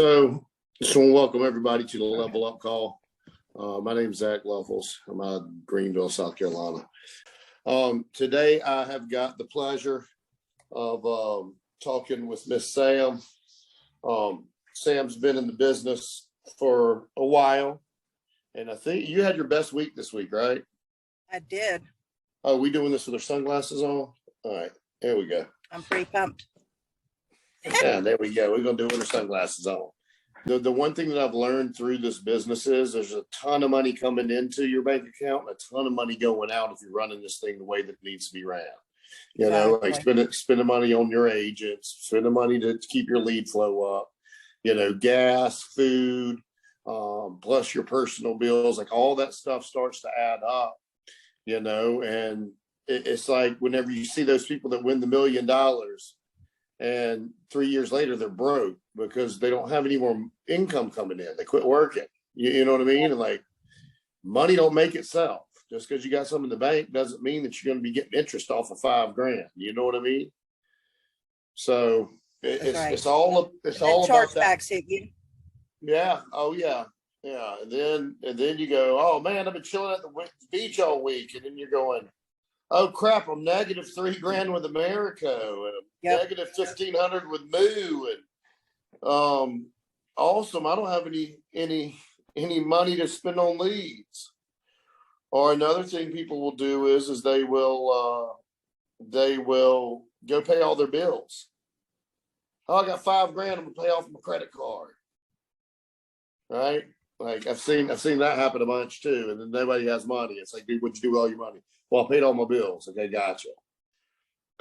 So just want to welcome everybody to the Level Up Call. My name is Zach Leoffels. I'm out of Greenville, South Carolina. Today I have got the pleasure of talking with Miss Sam. Sam's been in the business for a while, and I think you had your best week this week, right? I did. Oh, we doing this with our sunglasses on? All right, there we go. I'm pretty pumped. Yeah, there we go. We're gonna do it with our sunglasses on. The one thing that I've learned through this business is there's a ton of money coming into your bank account and a ton of money going out if you're running this thing the way that it needs to be ran. You know, like spending money on your agents, spending money to keep your lead flow up, you know, gas, food, plus your personal bills, like all that stuff starts to add up, you know, and it's like whenever you see those people that win the $1 million and 3 years later they're broke because they don't have any more income coming in. They quit working. You know what I mean? And like money don't make itself. Just because you got some in the bank doesn't mean that you're going to be getting interest off of $5,000. You know what I mean? So it's all about that. Hit you. Yeah. Oh yeah. Yeah. And then you go, oh man, I've been chilling at the beach all week, and then you're going, oh crap, I'm negative $3,000 with Americo, and I'm negative 1,500 with Moo, and awesome. I don't have any money to spend on leads. Or another thing people will do is they will go pay all their bills. Oh, I got $5,000. I'm gonna pay off my credit card. Right? Like I've seen that happen a bunch too. And then nobody has money. It's like, dude, what'd you do with all your money? Well, I paid all my bills. Okay, gotcha.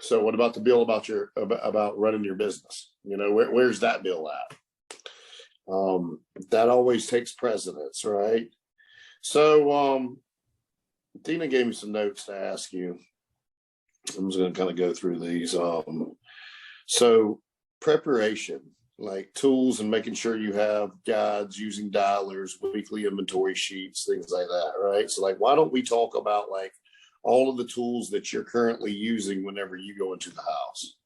So what about the bill about running your business? You know, where's that bill at? That always takes precedence, right? So Athena gave me some notes to ask you. I'm just going to kind of go through these. So preparation, like tools and making sure you have guides, using dialers, weekly inventory sheets, things like that, right? So like, why don't we talk about like all of the tools that you're currently using whenever you go into the house?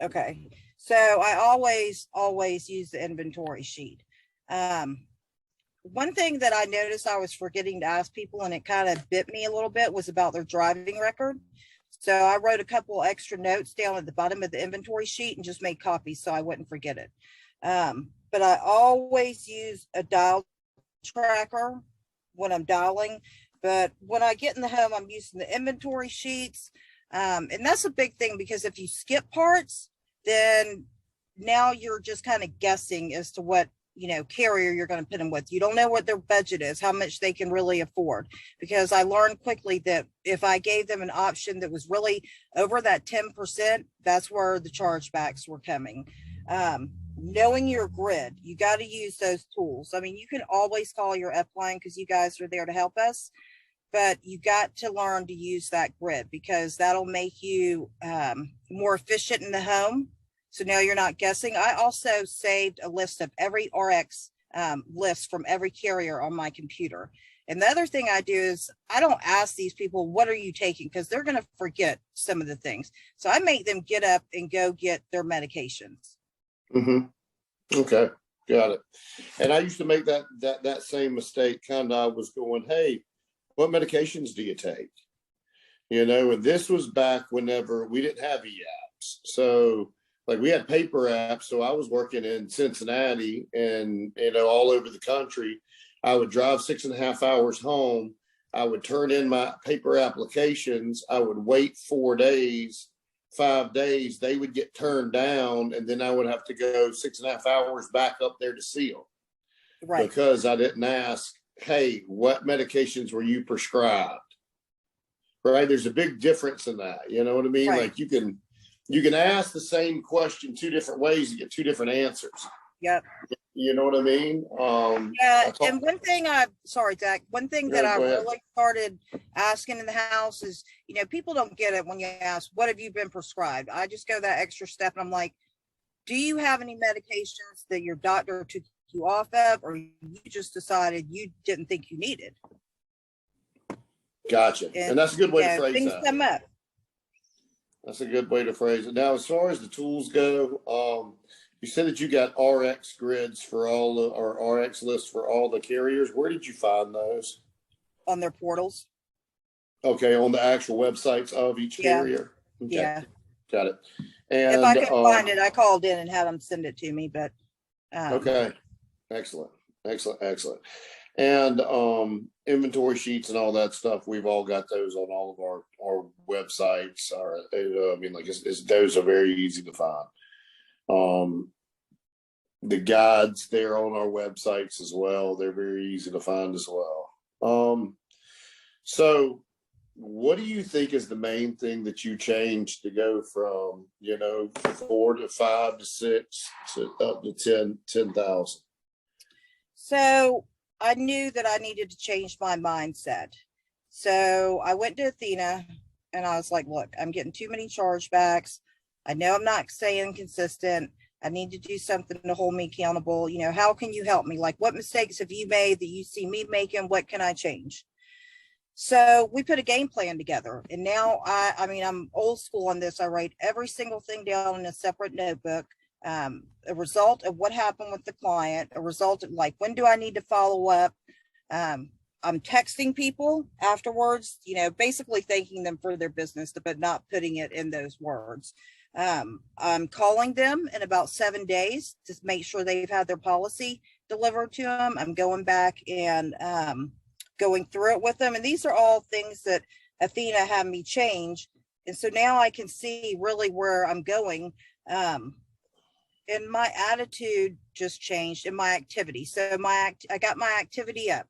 Okay. So I always use the inventory sheet. One thing that I noticed I was forgetting to ask people, and it kind of bit me a little bit, was about their driving record. So I wrote a couple extra notes down at the bottom of the inventory sheet and just made copies so I wouldn't forget it. But I always use a dial tracker when I'm dialing. But when I get in the home, I'm using the inventory sheets. And that's a big thing, because if you skip parts, then now you're just kind of guessing as to what, you know, carrier you're going to put them with. You don't know what their budget is, how much they can really afford. Because I learned quickly that if I gave them an option that was really over that 10%, that's where the chargebacks were coming. Knowing your grid, you got to use those tools. I mean, you can always call your upline because you guys are there to help us, but you got to learn to use that grid, because that'll make you more efficient in the home. So now you're not guessing. I also saved a list of every RX list from every carrier on my computer. And the other thing I do is I don't ask these people, what are you taking? Because they're going to forget some of the things. So I make them get up and go get their medications. Mm-hmm. Okay, got it. And I used to make that same mistake. Kind of, I was going, hey, what medications do you take? You know, and this was back whenever we didn't have e-apps. So like we had paper apps. So I was working in Cincinnati and, you know, all over the country. I would drive 6.5 hours home. I would turn in my paper applications. I would wait 4 days, 5 days. They would get turned down. And then I would have to go 6.5 hours back up there to see them. Right. Because I didn't ask, hey, what medications were you prescribed? Right. There's a big difference in that. You know what I mean? Right. Like you can ask the same question 2 different ways and get 2 different answers. Yep. You know what I mean? Yeah. And one thing sorry, Zach, one thing that I really started asking in the house is, you know, people don't get it when you ask, what have you been prescribed? I just go that extra step and I'm like, do you have any medications that your doctor took you off of, or you just decided you didn't think you needed? Gotcha. And that's a good way to phrase things that. Come up. That's a good way to phrase it. Now, as far as the tools go, You said that you got RX grids for all the, or RX lists for all the carriers. Where did you find those? On their portals. Okay, on the actual websites of each Yeah. carrier. Okay, Yeah. got it. If And I could find it, I called in and had them send it to me, but okay, excellent, excellent, excellent. And inventory sheets and all that stuff, we've all got those on all of our websites. I mean, like those are very easy to find. The guides, they're on our websites as well. They're very easy to find as well. So what do you think is the main thing that you changed to go from, 4 to 5 to 6 to up to 10,000? So I knew that I needed to change my mindset. So I went to Athena and I was like, look, I'm getting too many chargebacks. I know I'm not staying consistent. I need to do something to hold me accountable. How can you help me? Like, what mistakes have you made that you see me making? What can I change? So we put a game plan together. And now I mean, I'm old school on this. I write every single thing down in a separate notebook. A result of what happened with the client, a result of like, when do I need to follow up? I'm texting people afterwards, basically thanking them for their business, but not putting it in those words. I'm calling them in about 7 days to make sure they've had their policy delivered to them. I'm going back and going through it with them. And these are all things that Athena had me change. And so now I can see really where I'm going. And my attitude just changed in my activity. So I got my activity up.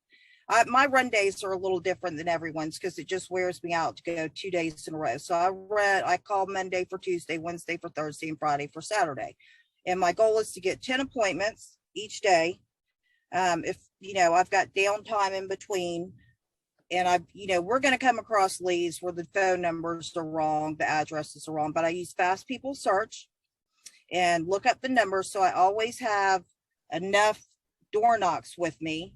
My run days are a little different than everyone's because it just wears me out to go 2 days in a row. So I call Monday for Tuesday, Wednesday for Thursday, and Friday for Saturday. And my goal is to get 10 appointments each day. If, I've got downtime in between, and we're going to come across leads where the phone numbers are wrong, the addresses are wrong, but I use fast people search and look up the numbers. So I always have enough door knocks with me,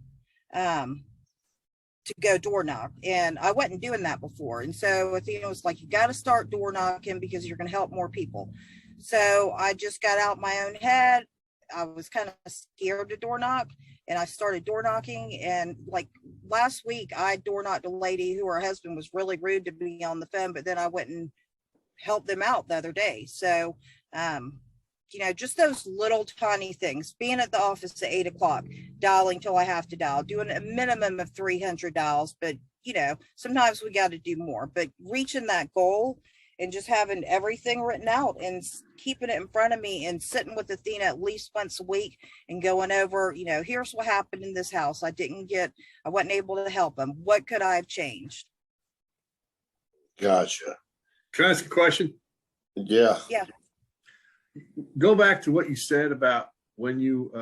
to go door knock. And I wasn't doing that before. And so Athena was like, you got to start door knocking because you're going to help more people. So I just got out my own head. I was kind of scared to door knock, and I started door knocking. And like last week, I door knocked a lady who her husband was really rude to me on the phone, but then I went and helped them out the other day. So, just those little tiny things, being at the office at 8 o'clock, dialing till I have to dial, doing a minimum of 300 dials, but sometimes we got to do more, but reaching that goal and just having everything written out and keeping it in front of me and sitting with Athena at least once a week and going over, here's what happened in this house. I wasn't able to help them. What could I have changed? Gotcha. Can I ask a question? Yeah. Yeah. Go back to what you said about when you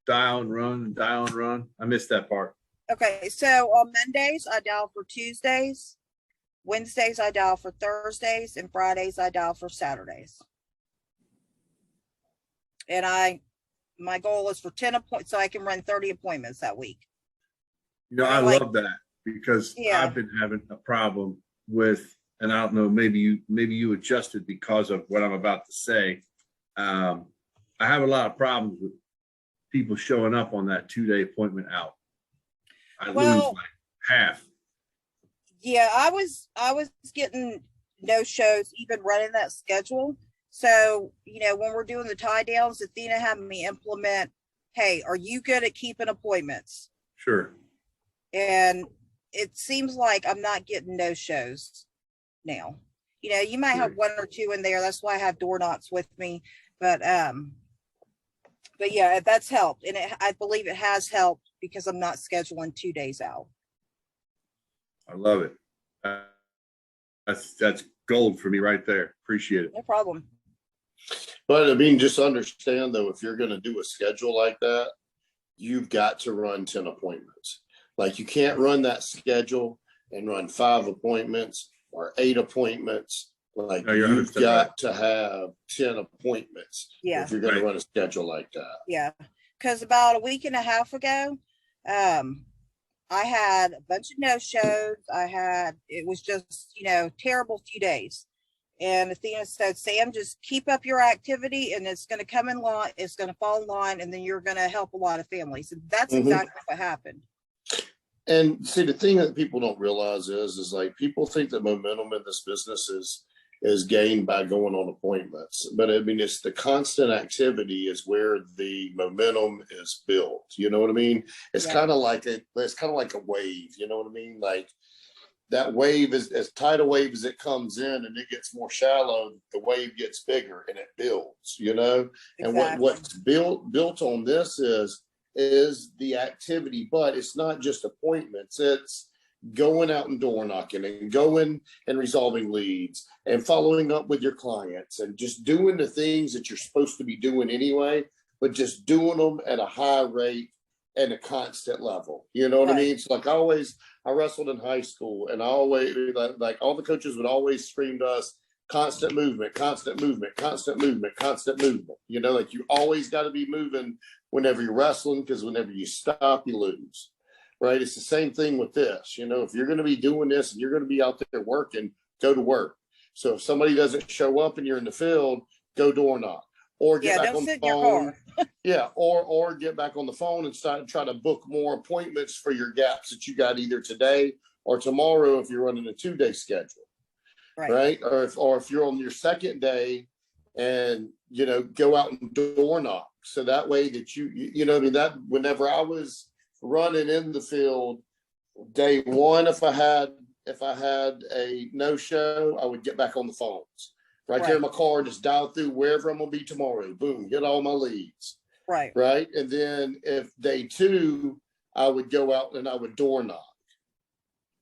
dial and run. I missed that part. Okay, so on Mondays, I dial for Tuesdays. Wednesdays, I dial for Thursdays, and Fridays, I dial for Saturdays. And my goal is for 10 appointments, so I can run 30 appointments that week. I love that because I've been having a problem with, and I don't know, maybe you adjusted because of what I'm about to say. I have a lot of problems with people showing up on that 2-day appointment out. I lose like half. Yeah, I was getting no shows, even running that schedule. So, when we're doing the tie downs, Athena had me implement, hey, are you good at keeping appointments? Sure. And it seems like I'm not getting no shows now. You might have 1 or 2 in there. That's why I have door knocks with me. But yeah, that's helped. And I believe it has helped because I'm not scheduling 2 days out. I love it. That's gold for me right there. Appreciate it. No problem. But I mean, just understand though, if you're going to do a schedule like that, you've got to run 10 appointments. Like you can't run that schedule and run 5 appointments or 8 appointments. Like you've got to have 10 appointments if you're going to run a schedule like that. Yeah. Because about a week and a half ago, I had a bunch of no-shows. It was just, terrible few days. And Athena said, Sam, just keep up your activity and it's going to come in line. It's going to fall in line and then you're going to help a lot of families. And that's exactly what happened. And see, the thing that people don't realize is like people think that momentum in this business is gained by going on appointments. But I mean, it's the constant activity is where the momentum is built. You know what I mean? It's kind of like a wave. You know what I mean? Like that wave is as tidal wave as it comes in and it gets more shallow, the wave gets bigger and it builds, you know? Exactly. And what's built on this is the activity, but it's not just appointments. It's going out and door knocking and going and resolving leads and following up with your clients and just doing the things that you're supposed to be doing anyway, but just doing them at a high rate and a constant level. You know what I mean? It's like I wrestled in high school and I always, like all the coaches would always scream to us, constant movement, constant movement, constant movement, constant movement. You know, like you always got to be moving whenever you're wrestling, because whenever you stop, you lose. Right? It's the same thing with this. You know, if you're going to be doing this and you're going to be out there working, go to work. So if somebody doesn't show up and you're in the field, go door knock. Or get back on the phone. Or get back on the phone and try to book more appointments for your gaps that you got either today or tomorrow if you're running a 2-day schedule. Right? Or if you're on your second day and, you know, go out and door knock. So that way that you know, I mean, that whenever I was running in the field, day one, if I had a no-show, I would get back on the phones. Right there in my car, just dial through wherever I'm gonna be tomorrow. Boom, get all my leads. Right. And then if day two, I would go out and I would door knock.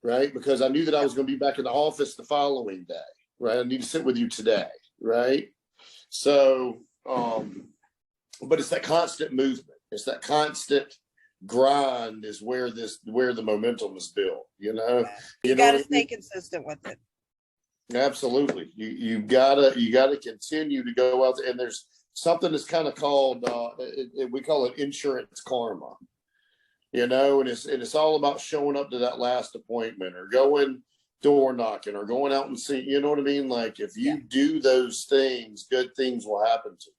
Right. Because I knew that I was going to be back in the office the following day. Right. I need to sit with you today. Right. So, but it's that constant movement. It's that constant grind is where the momentum is built. You know, you got to stay consistent with it. Absolutely. You gotta continue to go out there, and there's something that's kind of called we call it insurance karma, you know, and it's all about showing up to that last appointment or going door knocking or going out and see, you know what I mean? Like if you do those things, good things will happen to you.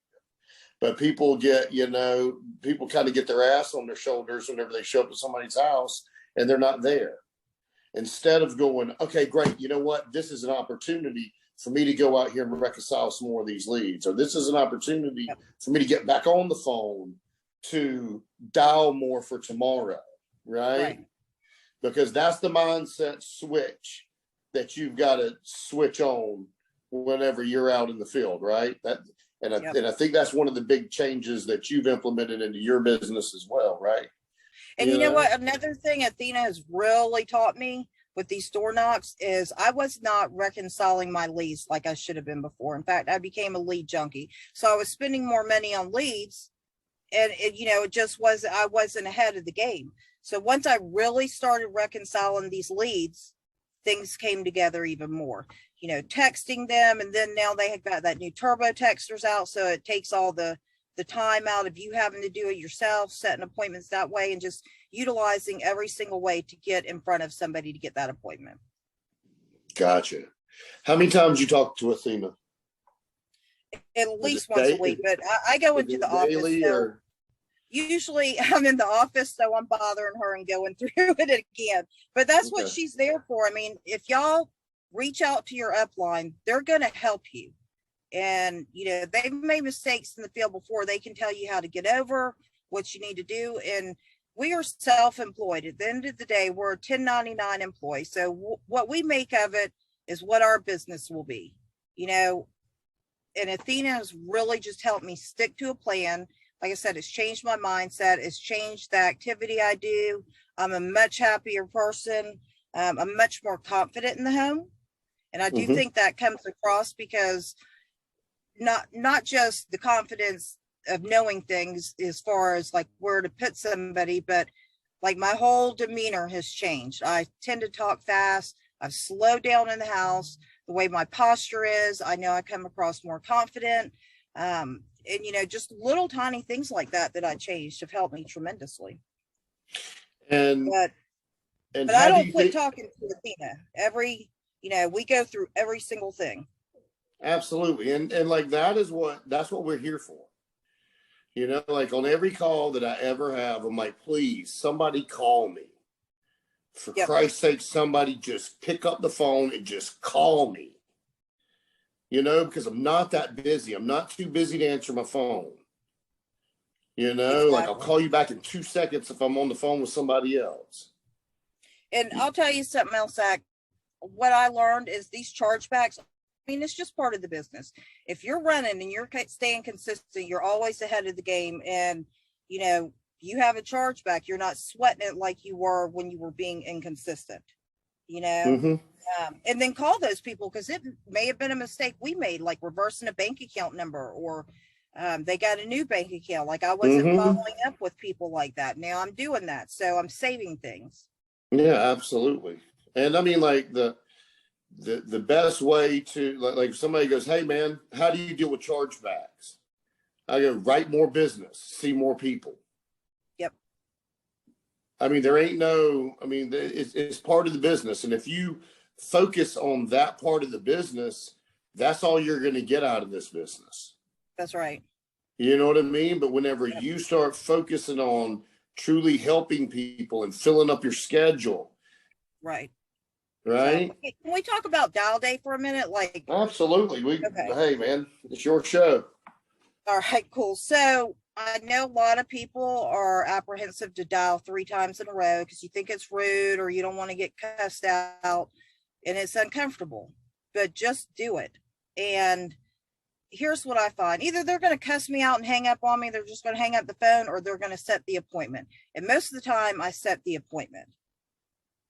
But people kind of get their ass on their shoulders whenever they show up at somebody's house and they're not there. Instead of going, okay, great, you know what? This is an opportunity for me to go out here and reconcile some more of these leads. Or this is an opportunity for me to get back on the phone to dial more for tomorrow, right? Because that's the mindset switch that you've got to switch on whenever you're out in the field, right? And I think that's one of the big changes that you've implemented into your business as well, right? And you know what? Another thing Athena has really taught me with these door knocks is I was not reconciling my leads like I should have been before. In fact, I became a lead junkie. So I was spending more money on leads and I wasn't ahead of the game. So once I really started reconciling these leads, things came together even more, you know, texting them. And then now they have got that new turbo texters out. So it takes all the time out of you having to do it yourself, setting appointments that way, and just utilizing every single way to get in front of somebody to get that appointment. Gotcha. How many times you talk to Athena? At least once a week, but I go into the office. So usually I'm in the office, so I'm bothering her and going through it again. But that's what she's there for. I mean, if y'all reach out to your upline, they're going to help you. And, you know, they've made mistakes in the field before. They can tell you how to get over what you need to do. And we are self-employed. At the end of the day, we're a 1099 employee. So what we make of it is what our business will be, you know. And Athena has really just helped me stick to a plan. Like I said, it's changed my mindset. It's changed the activity I do. I'm a much happier person. I'm much more confident in the home. And I do think that comes across because not just the confidence of knowing things as far as like where to put somebody, but like my whole demeanor has changed. I tend to talk fast. I've slowed down in the house. The way my posture is, I know I come across more confident. And, you know, just little tiny things like that I changed have helped me tremendously. But I don't quit talking to Athena. We go through every single thing. Absolutely. And like that's what we're here for. Like on every call that I ever have, I'm like, please, somebody call me. For Christ's sake, somebody just pick up the phone and just call me. Because I'm not that busy. I'm not too busy to answer my phone. Exactly. Like I'll call you back in 2 seconds if I'm on the phone with somebody else. And I'll tell you something else, Zach. What I learned is these chargebacks, I mean, it's just part of the business. If you're running and you're staying consistent, you're always ahead of the game. And, you have a chargeback, you're not sweating it like you were when you were being inconsistent, Mm-hmm. And then call those people, because it may have been a mistake we made, like reversing a bank account number, or they got a new bank account. Like I wasn't following up with people like that. Now I'm doing that. So I'm saving things. Yeah, absolutely. And I mean, like the best way to like if somebody goes, hey man, how do you deal with chargebacks? I go, write more business, see more people. Yep. I mean, it's part of the business. And if you focus on that part of the business, that's all you're going to get out of this business. That's right. You know what I mean? But whenever you start focusing on truly helping people and filling up your schedule. Right. Right. So, can we talk about dial day for a minute? Like, absolutely. Hey man, it's your show. All right, cool. So I know a lot of people are apprehensive to dial 3 times in a row because you think it's rude or you don't want to get cussed out and it's uncomfortable, but just do it. And here's what I find. Either they're going to cuss me out and hang up on me, they're just going to hang up the phone, or they're going to set the appointment. And most of the time I set the appointment.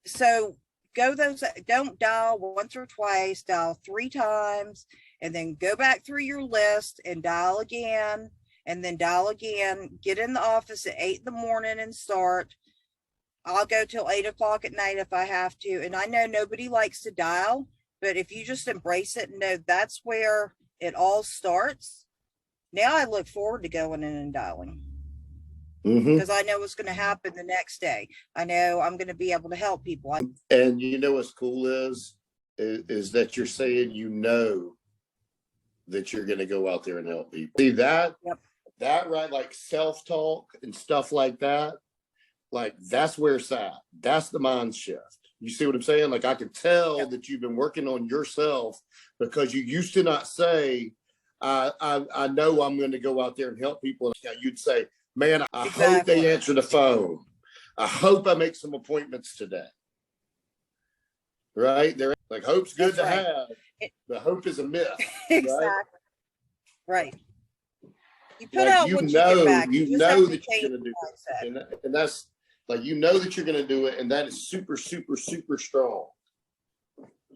So don't dial once or twice, dial 3 times, and then go back through your list and dial again, and then dial again. Get in the office at 8 in the morning and start. I'll go till 8 o'clock at night if I have to. And I know nobody likes to dial, but if you just embrace it and know that's where it all starts, now I look forward to going in and dialing. Because I know what's going to happen the next day. I know I'm going to be able to help people. And what's cool is that you're saying that you're going to go out there and help people. See that? Yep. That right, like self-talk and stuff like that. Like that's where it's at. That's the mind shift. You see what I'm saying? Like I can tell that you've been working on yourself, because you used to not say, I know I'm going to go out there and help people. You'd say, man, I hope they answer the phone. I hope I make some appointments today. Right? They're like, hope's good to have. The hope is a myth. Exactly. Right. You put out what you get back. You know that you're going to do it. And that's like, that you're going to do it. And that is super, super, super strong.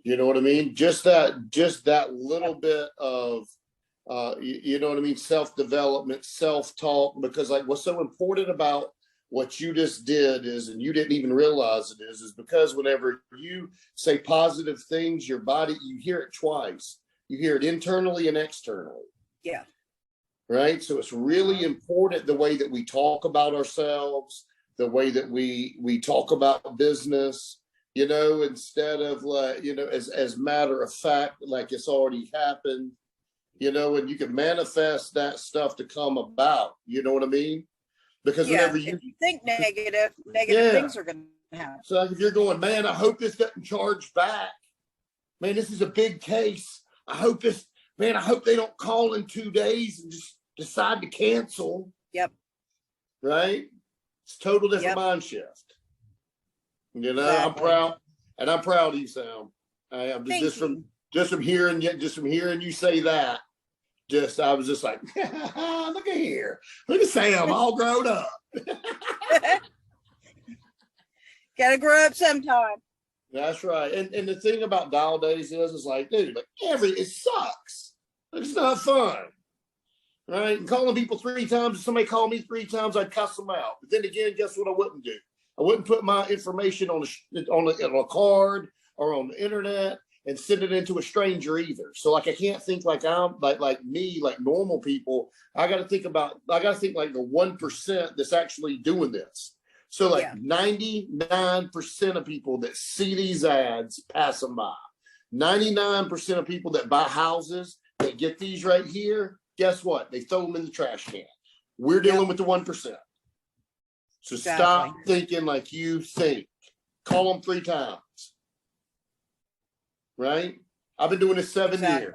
You know what I mean? Just that little bit of, you know what I mean? Self-development, self-talk, because like what's so important about what you just did is, and you didn't even realize it is because whenever you say positive things, your body, you hear it twice. You hear it internally and externally. Yeah. Right. So it's really important the way that we talk about ourselves, the way that we talk about business, instead of like, as matter of fact, like it's already happened. And you can manifest that stuff to come about. You know what I mean? Because whenever you think negative things are going to happen. So like if you're going, man, I hope this doesn't charge back. Man, this is a big case. I hope they don't call in 2 days and just decide to cancel. Yep. Right? It's total different mind shift. Exactly. I'm proud of you, Sam. I am just from hearing you say that. I was just like, look at here. Look at Sam, all grown up. Gotta grow up sometime. That's right. And the thing about dial days is like, dude, like it sucks. It's not fun. Right? And calling people 3 times, if somebody called me 3 times, I'd cuss them out. But then again, guess what I wouldn't do? I wouldn't put my information on a card or on the internet and send it into a stranger either. So like I can't think like I'm like me, like normal people. I gotta think like the 1% that's actually doing this. So like 99% of people that see these ads pass them by. 99% of people that buy houses They get these right here. Guess what? They throw them in the trash can. We're dealing with the 1%. So stop thinking like you think. Call them 3 times. Right? I've been doing this 7 years.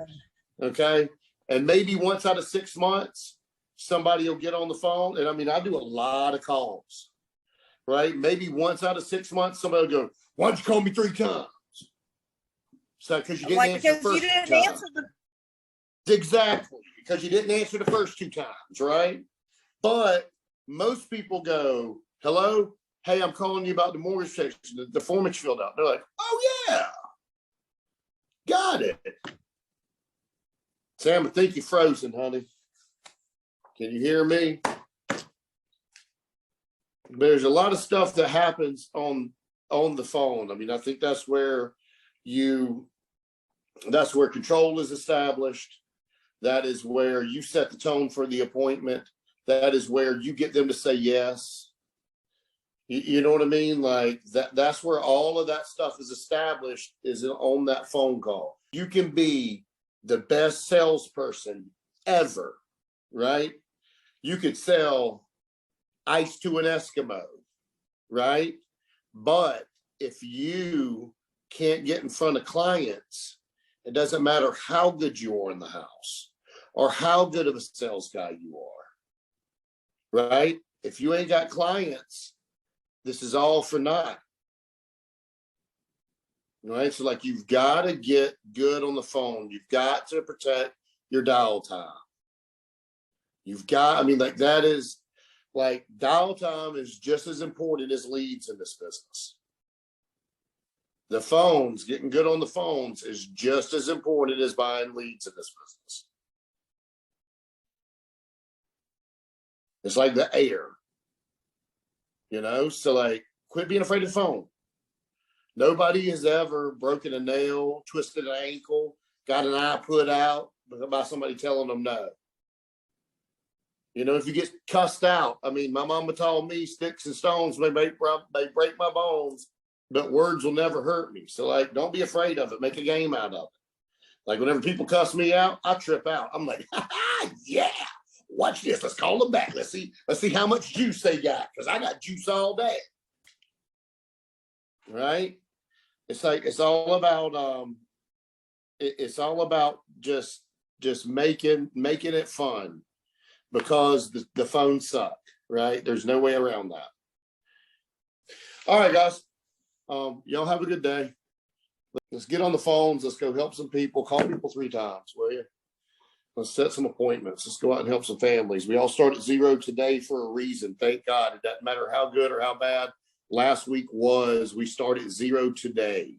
Okay. And maybe once out of 6 months, somebody will get on the phone. And I mean, I do a lot of calls. Right? Maybe once out of 6 months, somebody will go, why'd you call me 3 times? So because you didn't answer the first time. Exactly. Because you didn't answer the first 2 times, right? But most people go, hello, hey, I'm calling you about the mortgage section. The form is filled out. They're like, oh yeah, got it. Sam, I think you're frozen, honey. Can you hear me? There's a lot of stuff that happens on the phone. I mean, I think that's where control is established. That is where you set the tone for the appointment. That is where you get them to say yes. You know what I mean? Like that's where all of that stuff is established, is on that phone call. You can be the best salesperson ever, right? You could sell ice to an Eskimo, right? But if you can't get in front of clients, it doesn't matter how good you are in the house or how good of a sales guy you are, right? If you ain't got clients, this is all for naught, right? So like, you've got to get good on the phone. You've got to protect your dial time. You've got, I mean, like that is like, dial time is just as important as leads in this business. The phones, getting good on the phones is just as important as buying leads in this business. It's like the air, you know? So like, quit being afraid of the phone. Nobody has ever broken a nail, twisted an ankle, got an eye put out by somebody telling them no. You know, if you get cussed out, I mean, my mama told me sticks and stones may break my bones, but words will never hurt me. So like, don't be afraid of it. Make a game out of it. Like whenever people cuss me out, I trip out. I'm like, yeah, watch this. Let's call them back. Let's see how much juice they got. Cause I got juice all day. Right. It's like, it's all about just making it fun, because the phones suck, right? There's no way around that. All right, guys. Y'all have a good day. Let's get on the phones. Let's go help some people. Call people 3 times, will you? Let's set some appointments. Let's go out and help some families. We all start at 0 today for a reason. Thank God. It doesn't matter how good or how bad last week was. We start at 0 today.